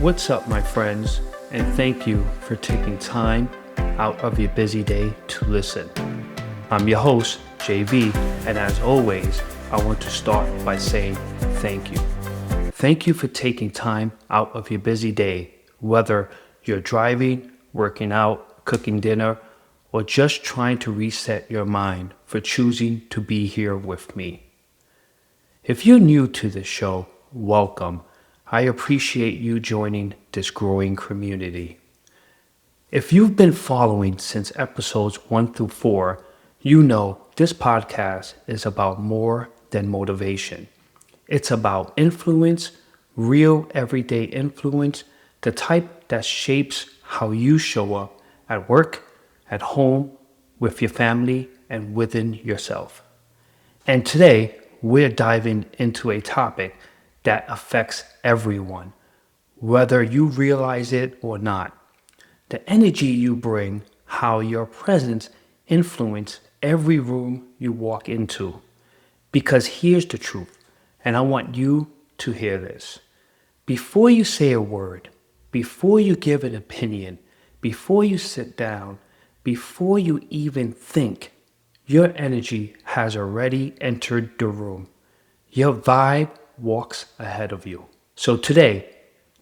What's up, my friends, and thank you for taking time out of your busy day to listen. I'm your host, JV, and as always, I want to start by saying thank you. Thank you for taking time out of your busy day, whether you're driving, working out, cooking dinner, or just trying to reset your mind, for choosing to be here with me. If you're new to this show, welcome. I appreciate you joining this growing community. If you've been following since episodes 1 through 4, you know this podcast is about more than motivation. It's about influence, real everyday influence, the type that shapes how you show up at work, at home, with your family, and within yourself. And today, we're diving into a topic that affects everyone, whether you realize it or not. The energy you bring, how your presence influences every room you walk into. Because here's the truth, and I want you to hear this. Before you say a word, before you give an opinion, before you sit down, before you even think, your energy has already entered the room. Your vibe walks ahead of you. So today,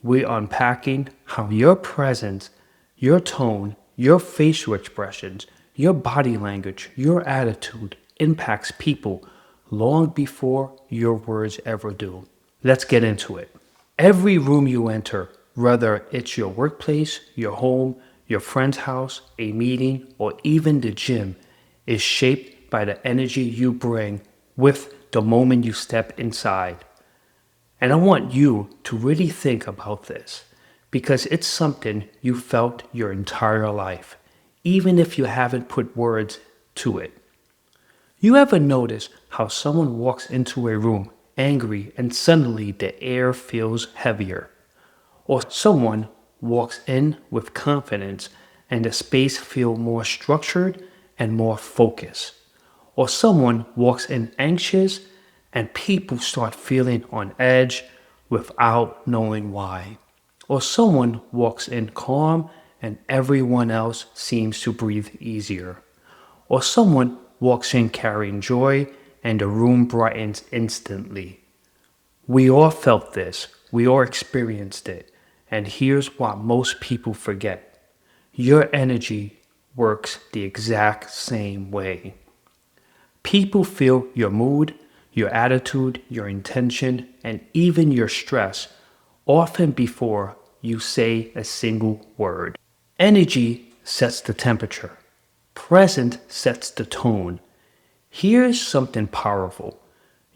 we're unpacking how your presence, your tone, your facial expressions, your body language, your attitude impacts people long before your words ever do. Let's get into it. Every room you enter, whether it's your workplace, your home, your friend's house, a meeting, or even the gym, is shaped by the energy you bring with the moment you step inside. And I want you to really think about this, because it's something you felt your entire life, even if you haven't put words to it. You ever notice how someone walks into a room angry and suddenly the air feels heavier? Or someone walks in with confidence and the space feels more structured and more focused? Or someone walks in anxious and people start feeling on edge without knowing why? Or someone walks in calm and everyone else seems to breathe easier? Or someone walks in carrying joy and the room brightens instantly? We all felt this, we all experienced it, and here's what most people forget. Your energy works the exact same way. People feel your mood, your attitude, your intention, and even your stress, often before you say a single word. Energy sets the temperature. Presence sets the tone. Here's something powerful.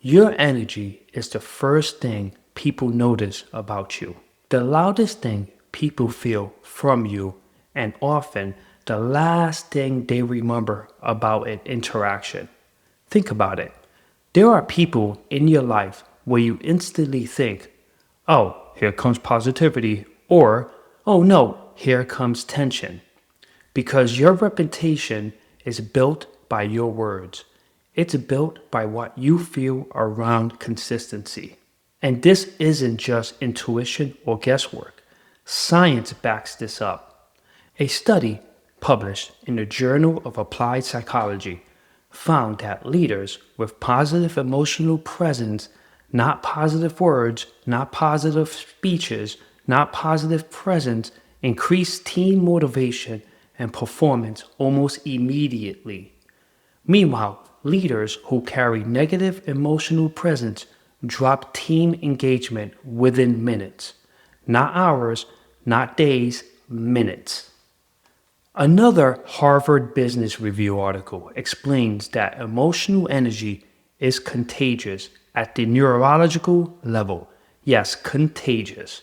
Your energy is the first thing people notice about you, the loudest thing people feel from you, and often the last thing they remember about an interaction. Think about it. There are people in your life where you instantly think, oh, here comes positivity, or, oh no, here comes tension. Because your reputation is built by your words. It's built by what you feel around consistency. And this isn't just intuition or guesswork. Science backs this up. A study published in the Journal of Applied Psychology found that leaders with positive emotional presence, not positive words, not positive speeches, not positive presence, increased team motivation and performance almost immediately. Meanwhile, leaders who carry negative emotional presence drop team engagement within minutes. Not hours, not days, minutes. Another Harvard Business Review article explains that emotional energy is contagious at the neurological level. Yes, contagious.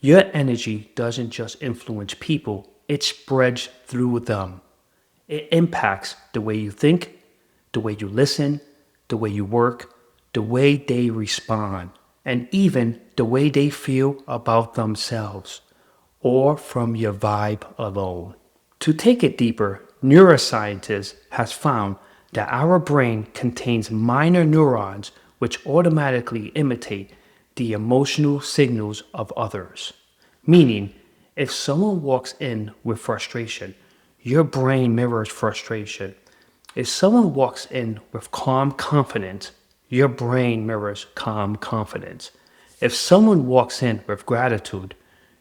Your energy doesn't just influence people, it spreads through them. It impacts the way you think, the way you listen, the way you work, the way they respond, and even the way they feel about themselves, or from your vibe alone. To take it deeper, neuroscientists have found that our brain contains minor neurons which automatically imitate the emotional signals of others. Meaning, if someone walks in with frustration, your brain mirrors frustration. If someone walks in with calm confidence, your brain mirrors calm confidence. If someone walks in with gratitude,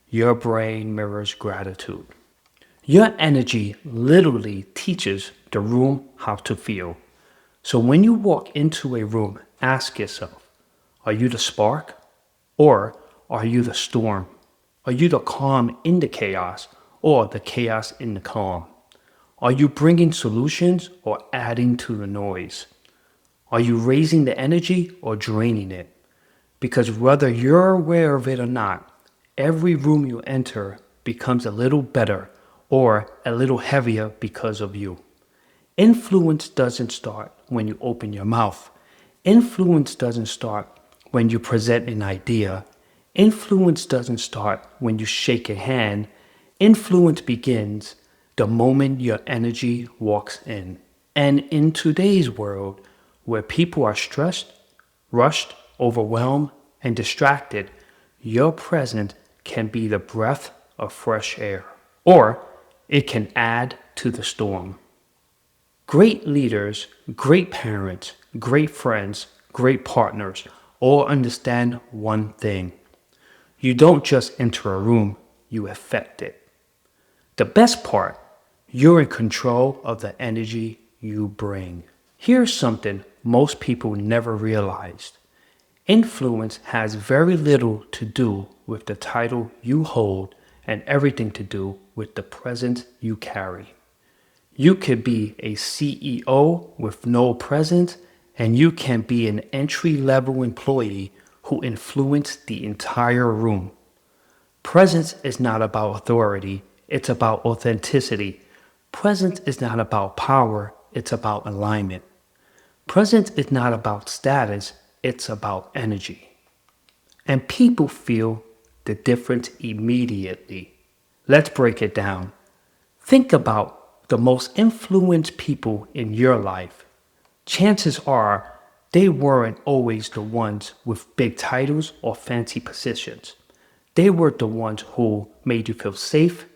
your brain mirrors gratitude. Your energy literally teaches the room how to feel. So when you walk into a room, ask yourself, are you the spark or are you the storm? Are you the calm in the chaos or the chaos in the calm? Are you bringing solutions or adding to the noise? Are you raising the energy or draining it? Because whether you're aware of it or not, every room you enter becomes a little better or a little heavier because of you. Influence doesn't start when you open your mouth. Influence doesn't start when you present an idea. Influence doesn't start when you shake a hand. Influence begins the moment your energy walks in. And in today's world, where people are stressed, rushed, overwhelmed, and distracted, your presence can be the breath of fresh air, or it can add to the storm. Great leaders, great parents, great friends, great partners all understand one thing. You don't just enter a room, you affect it. The best part, you're in control of the energy you bring. Here's something most people never realized. Influence has very little to do with the title you hold and everything to do with the presence you carry. You could be a CEO with no presence, and you can be an entry-level employee who influence the entire room. Presence is not about authority, it's about authenticity. Presence is not about power, it's about alignment. Presence is not about status, it's about energy. And people feel the difference immediately. Let's break it down. Think about the most influenced people in your life. Chances are they weren't always the ones with big titles or fancy positions. They were the ones who made you feel safe,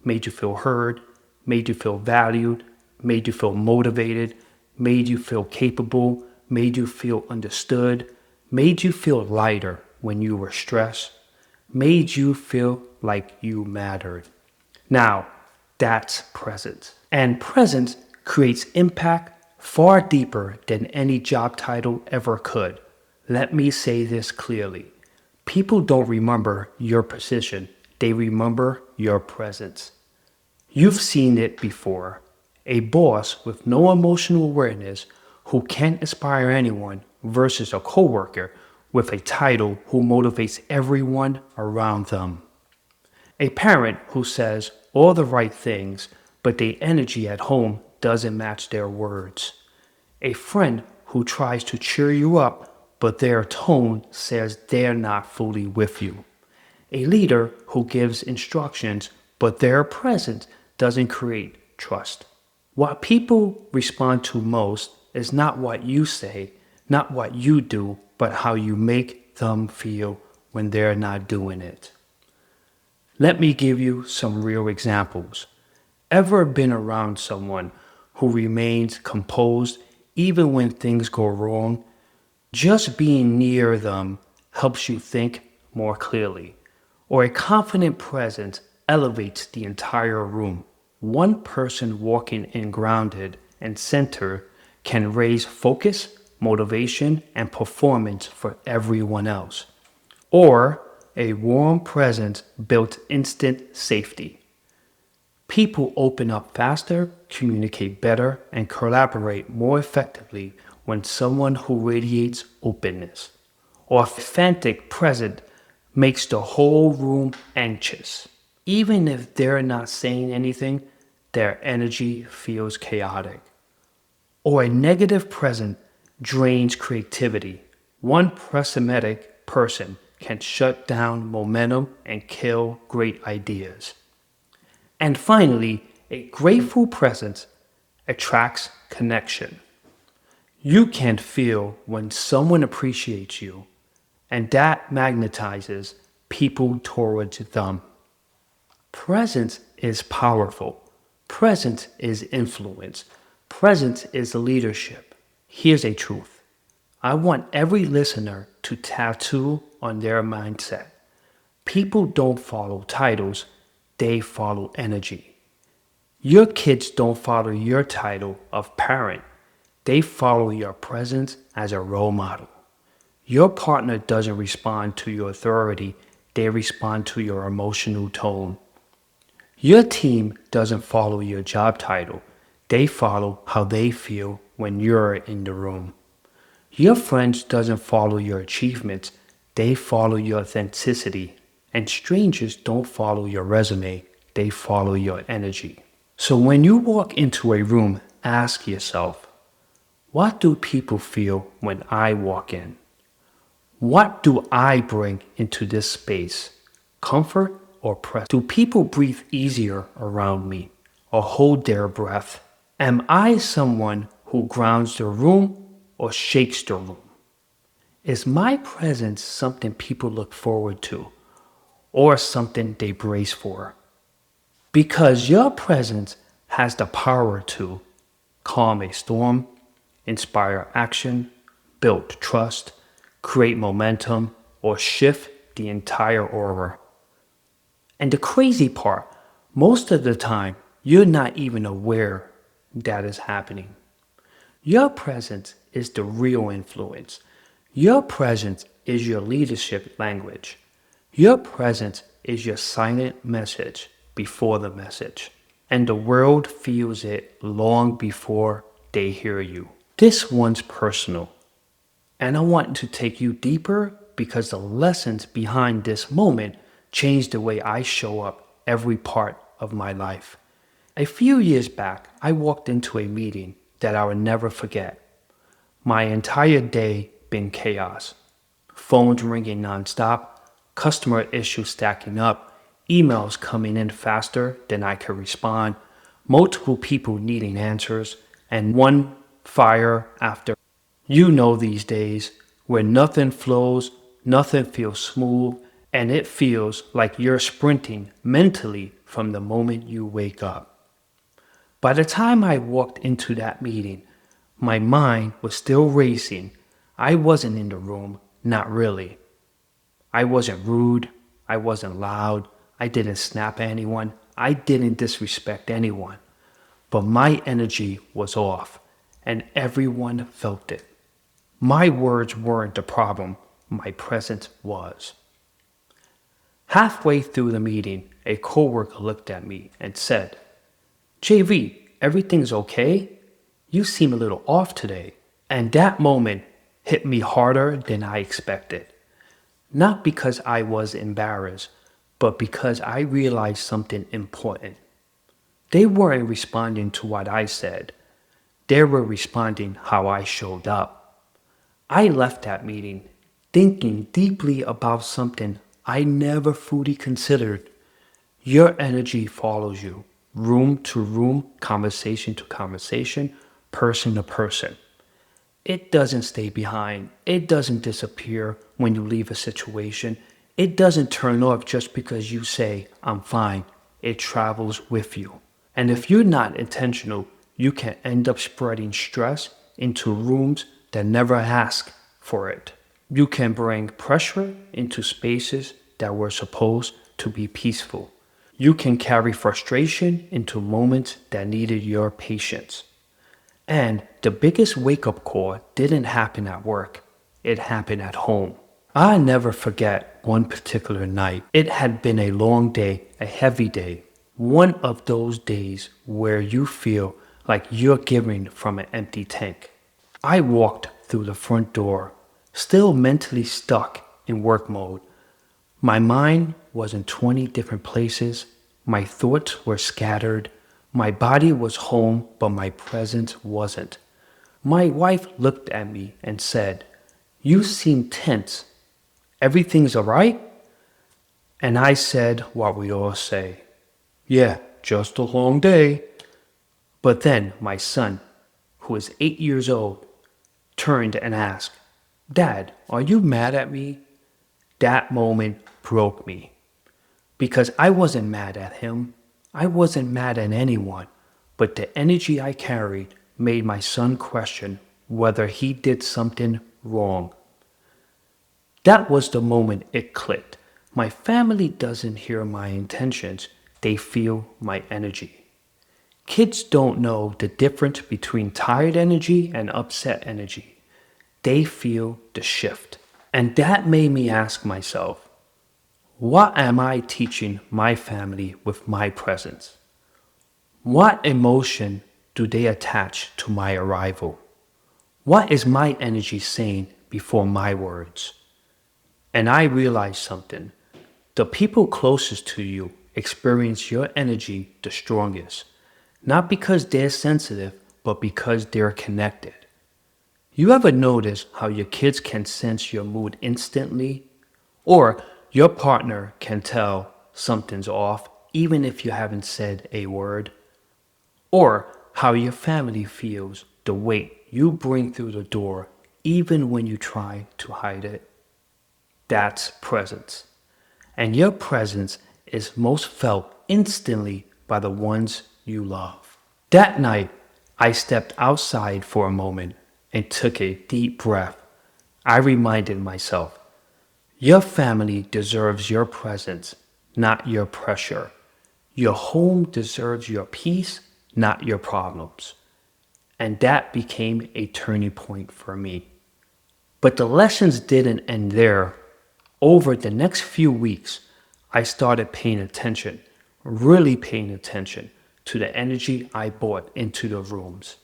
made you feel heard, made you feel valued, made you feel motivated, made you feel capable, made you feel understood, made you feel lighter when you were stressed, made you feel like you mattered. Now, that's presence. And presence creates impact far deeper than any job title ever could. Let me say this clearly. People don't remember your position, they remember your presence. You've seen it before. A boss with no emotional awareness who can't inspire anyone versus a coworker with a title who motivates everyone around them. A parent who says all the right things, but their energy at home doesn't match their words. A friend who tries to cheer you up, but their tone says they're not fully with you. A leader who gives instructions, but their presence doesn't create trust. What people respond to most is not what you say, not what you do, but how you make them feel when they're not doing it. Let me give you some real examples. Ever been around someone who remains composed even when things go wrong? Just being near them helps you think more clearly. Or a confident presence elevates the entire room. One person walking in grounded and centered can raise focus, motivation, and performance for everyone else. Or a warm presence built instant safety. People open up faster, communicate better, and collaborate more effectively when someone who radiates openness. Authentic presence makes the whole room anxious. Even if they're not saying anything, their energy feels chaotic. Or a negative presence drains creativity. One pessimistic person can shut down momentum and kill great ideas. And finally, a grateful presence attracts connection. You can feel when someone appreciates you, and that magnetizes people towards them. Presence is powerful. Presence is influence. Presence is leadership. Here's a truth. I want every listener to tattoo on their mindset. People don't follow titles, they follow energy. Your kids don't follow your title of parent, they follow your presence as a role model. Your partner doesn't respond to your authority, they respond to your emotional tone. Your team doesn't follow your job title, they follow how they feel when you're in the room. Your friends doesn't follow your achievements, they follow your authenticity. And strangers don't follow your resume, they follow your energy. So when you walk into a room, ask yourself, what do people feel when I walk in? What do I bring into this space? Comfort or presence? Do people breathe easier around me or hold their breath? Am I someone who grounds the room or shakes the room? Is my presence something people look forward to or something they brace for? Because your presence has the power to calm a storm, inspire action, build trust, create momentum, or shift the entire aura. And the crazy part, most of the time, you're not even aware that is happening. Your presence is the real influence. Your presence is your leadership language. Your presence is your silent message before the message. And the world feels it long before they hear you. This one's personal. And I want to take you deeper because the lessons behind this moment changed the way I show up every part of my life. A few years back, I walked into a meeting that I would never forget. My entire day been chaos. Phones ringing nonstop, customer issues stacking up, emails coming in faster than I could respond, multiple people needing answers, and one fire after. You know these days where nothing flows, nothing feels smooth, and it feels like you're sprinting mentally from the moment you wake up. By the time I walked into that meeting, my mind was still racing. I wasn't in the room, not really. I wasn't rude, I wasn't loud, I didn't snap at anyone, I didn't disrespect anyone. But my energy was off, and everyone felt it. My words weren't the problem, my presence was. Halfway through the meeting, a coworker looked at me and said, JV, everything's okay? You seem a little off today. And that moment hit me harder than I expected. Not because I was embarrassed, but because I realized something important. They weren't responding to what I said. They were responding how I showed up. I left that meeting thinking deeply about something I never fully considered. Your energy follows you, room to room, conversation to conversation, person to person. It doesn't stay behind. It doesn't disappear when you leave a situation. It doesn't turn off just because you say, I'm fine. It travels with you. And if you're not intentional, you can end up spreading stress into rooms that never ask for it. You can bring pressure into spaces that were supposed to be peaceful. You can carry frustration into moments that needed your patience. And the biggest wake-up call didn't happen at work. It happened at home. I'll never forget one particular night. It had been a long day, a heavy day. One of those days where you feel like you're giving from an empty tank. I walked through the front door, still mentally stuck in work mode. My mind was in 20 different places. My thoughts were scattered. My body was home, but my presence wasn't. My wife looked at me and said, You seem tense. Everything's all right? And I said what we all say. Yeah, just a long day. But then my son, who is 8 years old, turned and asked, Dad, are you mad at me? That moment broke me. because I wasn't mad at him. I wasn't mad at anyone, but the energy I carried made my son question whether he did something wrong. That was the moment it clicked. My family doesn't hear my intentions, they feel my energy. Kids don't know the difference between tired energy and upset energy. They feel the shift. And that made me ask myself, what am I teaching my family with my presence? What emotion do they attach to my arrival? What is my energy saying before my words? And I realized something. The people closest to you experience your energy the strongest, not because they're sensitive, but because they're connected. You ever notice how your kids can sense your mood instantly? Or your partner can tell something's off even if you haven't said a word? Or how your family feels the weight you bring through the door even when you try to hide it? That's presence. And your presence is most felt instantly by the ones you love. That night, I stepped outside for a moment and took a deep breath. I reminded myself, your family deserves your presence, not your pressure. Your home deserves your peace, not your problems. And that became a turning point for me. But the lessons didn't end there. Over the next few weeks, I started paying attention, really paying attention to the energy I brought into the rooms.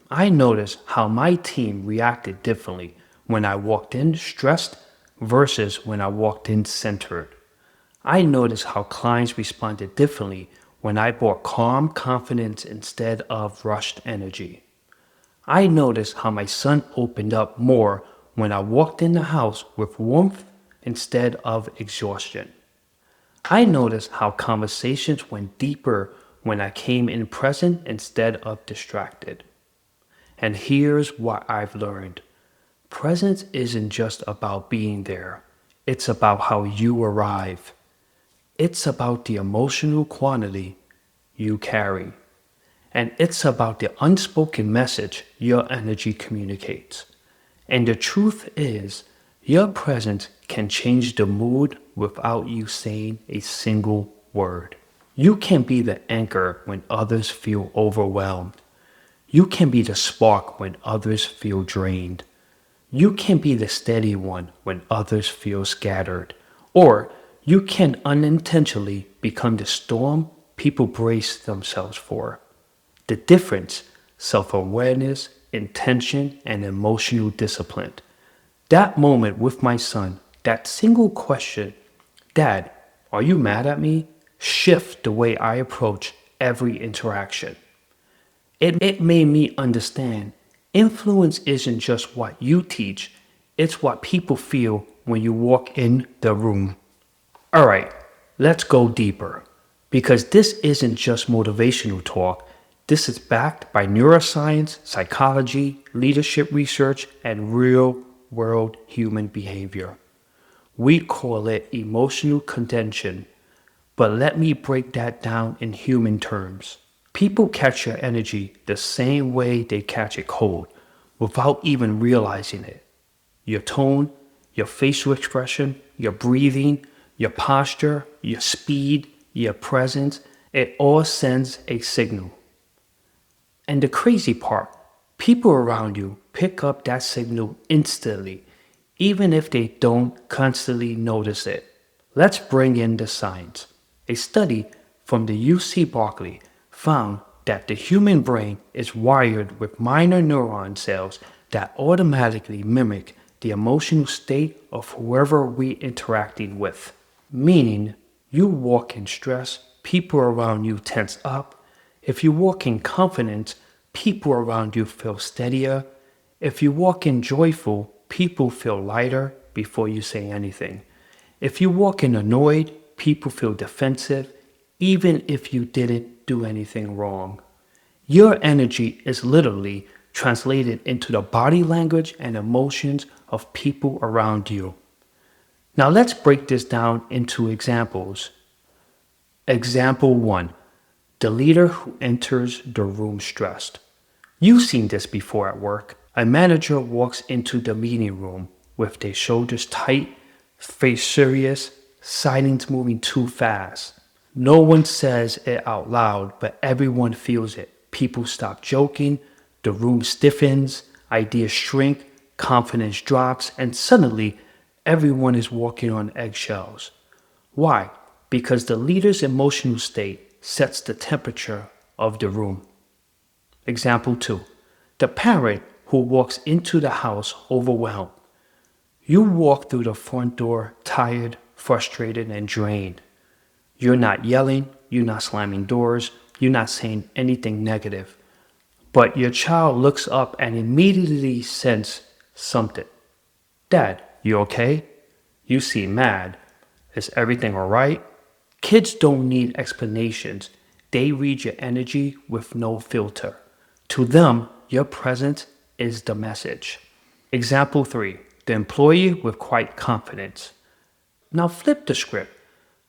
I noticed how my team reacted differently when I walked in stressed versus when I walked in centered. I noticed how clients responded differently when I brought calm confidence instead of rushed energy. I noticed how my son opened up more when I walked in the house with warmth instead of exhaustion. I noticed how conversations went deeper when I came in present instead of distracted. And here's what I've learned. Presence isn't just about being there. It's about how you arrive. It's about the emotional quantity you carry. And it's about the unspoken message your energy communicates. And the truth is, your presence can change the mood without you saying a single word. You can be the anchor when others feel overwhelmed. You can be the spark when others feel drained. You can be the steady one when others feel scattered. Or you can unintentionally become the storm people brace themselves for. The difference, self-awareness, intention, and emotional discipline. That moment with my son, that single question, Dad, are you mad at me? Shift the way I approach every interaction. It made me understand influence isn't just what you teach, it's what people feel when you walk in the room. Alright, let's go deeper. Because this isn't just motivational talk, this is backed by neuroscience, psychology, leadership research, and real world human behavior. We call it emotional contagion, but let me break that down in human terms. People catch your energy the same way they catch a cold, without even realizing it. Your tone, your facial expression, your breathing, your posture, your speed, your presence, it all sends a signal. And the crazy part, people around you pick up that signal instantly, even if they don't constantly notice it. Let's bring in the science. A study from the UC Berkeley found that the human brain is wired with minor neuron cells that automatically mimic the emotional state of whoever we're interacting with. Meaning, you walk in stress, people around you tense up. If you walk in confidence, people around you feel steadier. If you walk in joyful, people feel lighter before you say anything. If you walk in annoyed, people feel defensive, even if you didn't do anything wrong. Your energy is literally translated into the body language and emotions of people around you. Now let's break this down into examples. Example 1. The leader who enters the room stressed. You've seen this before at work. A manager walks into the meeting room with their shoulders tight, face serious, silence moving too fast. No one says it out loud, but everyone feels it. People stop joking, the room stiffens, ideas shrink, confidence drops, and suddenly everyone is walking on eggshells. Why? Because the leader's emotional state sets the temperature of the room. Example 2. The parent who walks into the house overwhelmed. You walk through the front door tired, frustrated, and drained. You're not yelling, you're not slamming doors, you're not saying anything negative. But your child looks up and immediately senses something. Dad, you okay? You seem mad. Is everything alright? Kids don't need explanations. They read your energy with no filter. To them, your presence is the message. Example 3. The employee with quiet confidence. Now flip the script.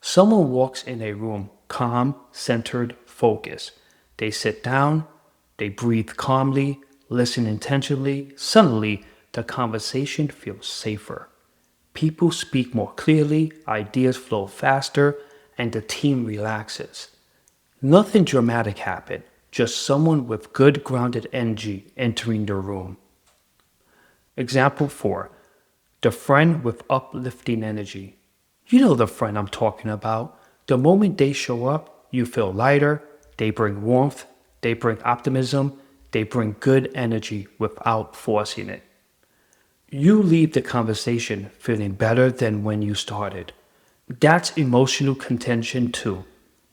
Someone walks in a room, calm, centered, focused. They sit down, they breathe calmly, listen intentionally. Suddenly, the conversation feels safer. People speak more clearly, ideas flow faster, and the team relaxes. Nothing dramatic happened, just someone with good grounded energy entering the room. Example 4. The friend with uplifting energy. You know the friend I'm talking about. The moment they show up, you feel lighter, they bring warmth, they bring optimism, they bring good energy without forcing it. You leave the conversation feeling better than when you started. That's emotional contention too,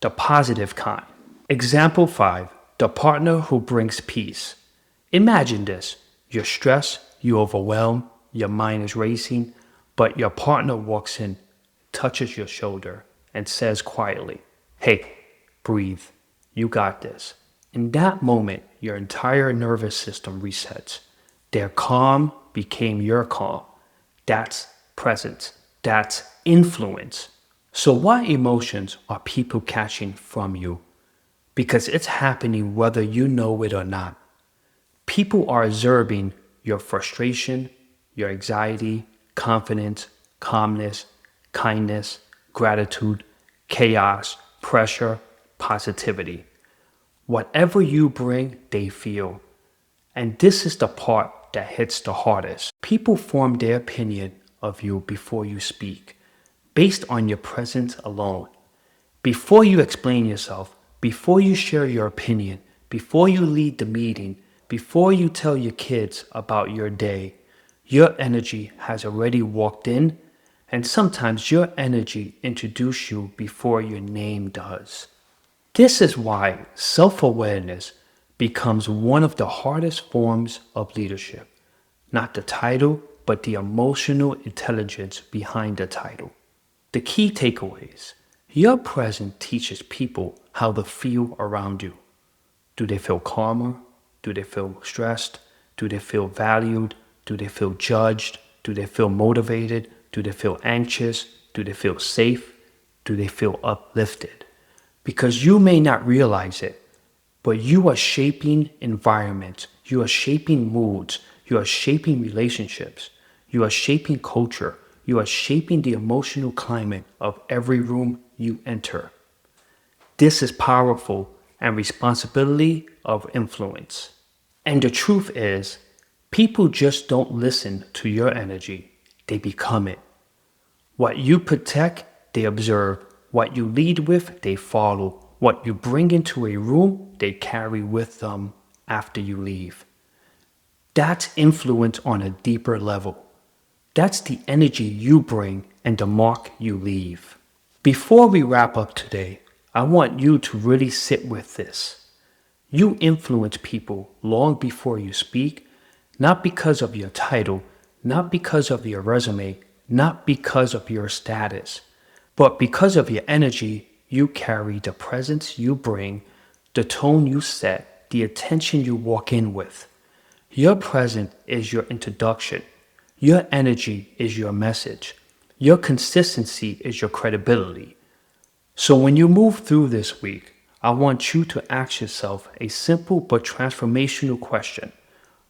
the positive kind. Example 5. The partner who brings peace. Imagine this. You're stressed, you're overwhelmed, your mind is racing, but your partner walks in, touches your shoulder, and says quietly, "Hey, breathe. You got this." In that moment, your entire nervous system resets. Their calm became your calm. That's presence. That's influence. So why emotions are people catching from you? Because it's happening whether you know it or not. People are observing your frustration, your anxiety, confidence, calmness, kindness, gratitude, chaos, pressure, positivity. Whatever you bring, they feel. And this is the part that hits the hardest. People form their opinion of you before you speak, based on your presence alone. Before you explain yourself, before you share your opinion, before you lead the meeting, before you tell your kids about your day, your energy has already walked in, and sometimes your energy introduces you before your name does. This is why self-awareness becomes one of the hardest forms of leadership. Not the title, but the emotional intelligence behind the title. The key takeaways. Your presence teaches people how to feel around you. Do they feel calmer? Do they feel stressed? Do they feel valued? Do they feel judged? Do they feel motivated? Do they feel anxious? Do they feel safe? Do they feel uplifted? Because you may not realize it, but you are shaping environments, you are shaping moods, you are shaping relationships, you are shaping culture, you are shaping the emotional climate of every room you enter. This is powerful and responsibility of influence. And the truth is, people just don't listen to your energy, they become it. What you protect, they observe. What you lead with, they follow. What you bring into a room, they carry with them after you leave. That's influence on a deeper level. That's the energy you bring and the mark you leave. Before we wrap up today, I want you to really sit with this. You influence people long before you speak, not because of your title, not because of your resume, not because of your status, but because of your energy you carry, the presence you bring, the tone you set, the attention you walk in with. Your presence is your introduction. Your energy is your message. Your consistency is your credibility. So when you move through this week, I want you to ask yourself a simple but transformational question.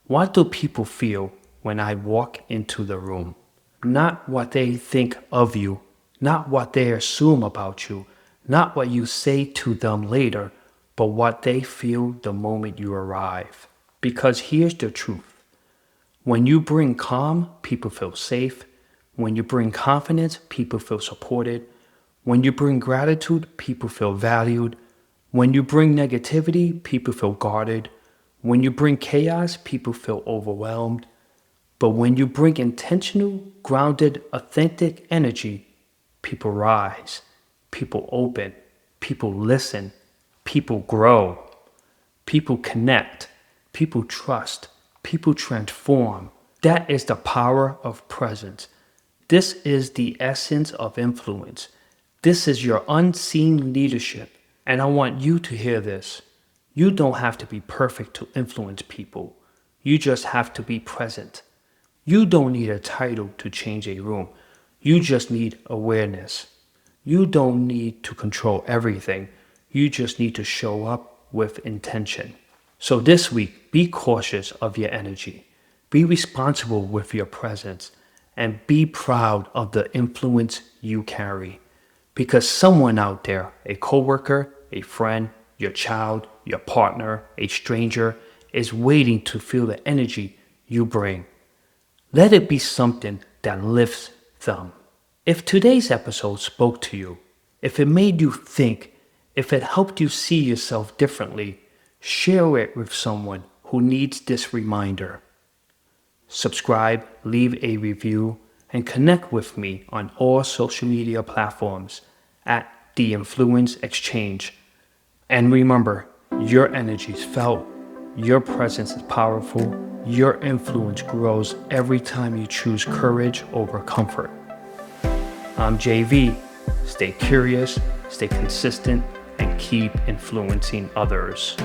What do people feel when I walk into the room? Not what they think of you, not what they assume about you, not what you say to them later, but what they feel the moment you arrive. Because here's the truth. When you bring calm, people feel safe. When you bring confidence, people feel supported. When you bring gratitude, people feel valued. When you bring negativity, people feel guarded. When you bring chaos, people feel overwhelmed. But when you bring intentional, grounded, authentic energy, people rise, people open, people listen, people grow, people connect, people trust, people transform. That is the power of presence. This is the essence of influence. This is your unseen leadership. And I want you to hear this. You don't have to be perfect to influence people. You just have to be present. You don't need a title to change a room. You just need awareness. You don't need to control everything. You just need to show up with intention. So this week, be cautious of your energy. Be responsible with your presence. And be proud of the influence you carry. Because someone out there, a coworker, a friend, your child, your partner, a stranger, is waiting to feel the energy you bring. Let it be something that lifts them. If today's episode spoke to you, if it made you think, if it helped you see yourself differently, share it with someone who needs this reminder. Subscribe, leave a review, and connect with me on all social media platforms at The Influence Exchange. And remember, your energy is felt, your presence is powerful, your influence grows every time you choose courage over comfort. I'm JV. Stay curious, stay consistent, and keep influencing others.